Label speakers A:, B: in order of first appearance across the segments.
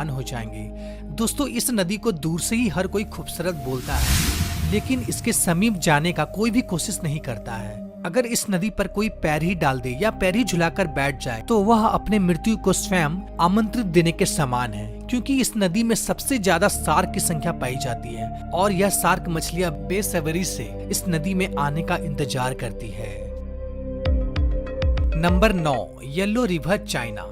A: हो जाएंगे। दोस्तों, इस नदी को दूर से ही हर कोई खूबसूरत बोलता है, लेकिन इसके समीप जाने का कोई भी कोशिश नहीं करता है। अगर इस नदी पर कोई पैर ही डाल दे या पैर ही झुलाकर बैठ जाए तो वह अपने मृत्यु को स्वयं आमंत्रित देने के समान है, क्योंकि इस नदी में सबसे ज्यादा शार्क की संख्या पाई जाती है और यह शार्क मछलियां बेसब्री से इस नदी में आने का इंतजार करती है। Number 9, yellow river China.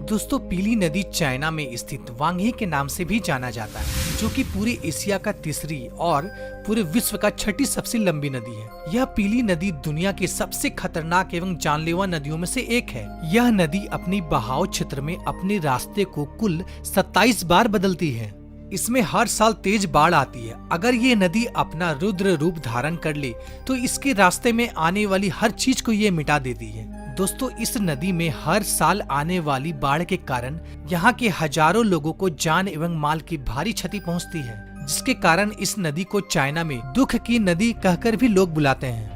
A: दोस्तों, पीली नदी चाइना में स्थित वांगही के नाम से भी जाना जाता है, जो कि पूरे एशिया का तीसरी और पूरे विश्व का छठी सबसे लंबी नदी है। यह पीली नदी दुनिया की सबसे खतरनाक एवं जानलेवा नदियों में से एक है। यह नदी अपनी बहाव क्षेत्र में अपने रास्ते को कुल 27 बार बदलती है। इसमें हर साल तेज बाढ़ आती है। अगर ये नदी अपना रुद्र रूप धारण कर ले तो इसके रास्ते में आने वाली हर चीज को ये मिटा देती है। दोस्तों, इस नदी में हर साल आने वाली बाढ़ के कारण यहाँ के हजारों लोगों को जान एवं माल की भारी क्षति पहुँचती है, जिसके कारण इस नदी को चाइना में दुख की नदी कहकर भी लोग बुलाते हैं।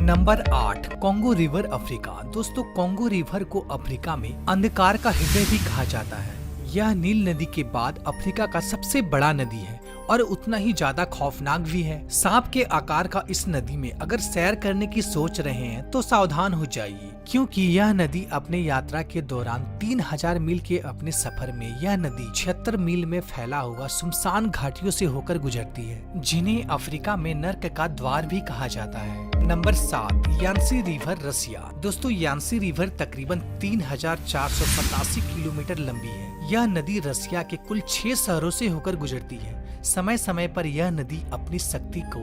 A: Number 8, Congo river Africa. दोस्तों, कॉन्गो रिवर को अफ्रीका में अंधकार का हृदय भी कहा जाता है। यह नील नदी के बाद अफ्रीका का सबसे बड़ा नदी है और उतना ही ज्यादा खौफनाक भी है। सांप के आकार का इस नदी में अगर सैर करने की सोच रहे हैं तो सावधान हो जाइए, क्योंकि यह नदी अपने यात्रा के दौरान 3000 मील के अपने सफर में यह नदी 76 मील में फैला हुआ सुनसान घाटियों से होकर गुजरती है, जिन्हें अफ्रीका में नर्क का द्वार भी कहा जाता है। नंबर 7, यांसी रिवर रसिया। दोस्तों, यांसी रिवर तकरीबन 3487 किलोमीटर लंबी है। यह नदी रसिया के कुल 6 शहरों से होकर गुजरती है। समय समय पर यह नदी अपनी शक्ति को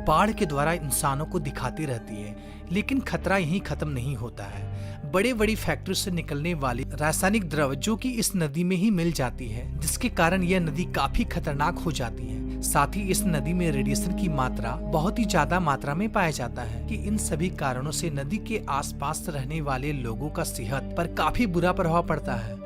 A: बाढ़ के द्वारा इंसानों को दिखाती रहती है, लेकिन खतरा यहीं खत्म नहीं होता है। बड़े बड़ी फैक्ट्री से निकलने वाली रासायनिक द्रव जो कि इस नदी में ही मिल जाती है, जिसके कारण यह नदी काफी खतरनाक हो जाती है। साथ ही इस नदी में रेडिएशन की मात्रा बहुत ही ज्यादा मात्रा में पाया जाता है कि इन सभी कारणों से नदी के आसपास रहने वाले लोगों का सेहत पर काफी बुरा प्रभाव पड़ता है।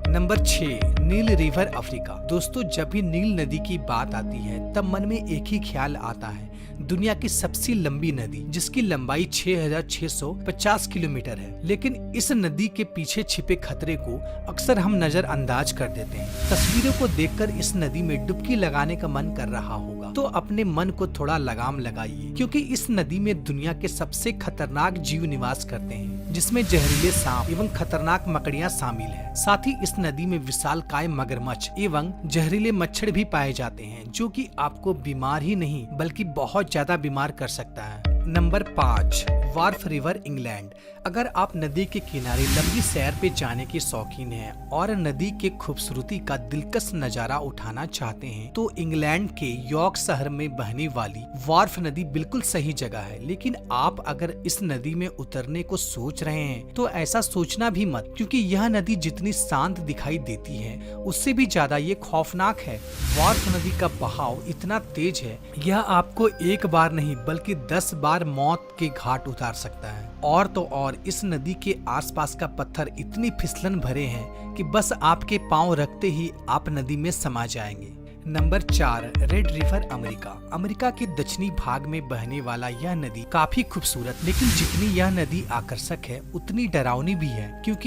A: नंबर 6, नील रिवर अफ्रीका। दोस्तों, जब भी नील नदी की बात आती है तब मन में एक ही ख्याल आता है, दुनिया की सबसे लंबी नदी, जिसकी लंबाई 6650 किलोमीटर है। लेकिन इस नदी के पीछे छिपे खतरे को अक्सर हम नजरअंदाज कर देते हैं। तस्वीरों को देखकर इस नदी में डुबकी लगाने का मन कर रहा होगा तो अपने मन को थोड़ा लगाम लगाइए, क्योंकि इस नदी में दुनिया के सबसे खतरनाक जीव निवास करते हैं, जिसमें जहरीले सांप एवं खतरनाक मकड़ियां शामिल है। साथ ही इस नदी में विशालकाय मगरमच्छ एवं जहरीले मच्छर भी पाए जाते हैं, जो कि आपको बीमार ही नहीं बल्कि बहुत ज्यादा बीमार कर सकता है। Number 5, Wharf river England. अगर आप नदी के किनारे लंबी सैर पे जाने के शौकीन हैं और नदी के खूबसूरती का दिलकश नजारा उठाना चाहते हैं तो इंग्लैंड के यॉर्क शहर में बहने वाली वार्फ नदी बिल्कुल सही जगह है। लेकिन आप अगर इस नदी में उतरने को सोच रहे हैं तो ऐसा सोचना भी मत, क्योंकि यह नदी जितनी शांत दिखाई देती है उससे भी ज्यादा ये खौफनाक है। वार्फ नदी का बहाव इतना तेज है, यह आपको एक बार नहीं बल्कि 10 बार मौत के घाट उतार सकता है। और तो और इस नदी के आसपास का पत्थर इतनी फिसलन भरे हैं कि बस आपके पांव रखते ही आप नदी में समा जाएंगे। Number 4, red river America. America के दक्षिणी भाग में बहने वाला यह नदी काफी खूबसूरत, लेकिन जितनी यह नदी आकर्षक है उतनी डरावनी भी है, क्योंकि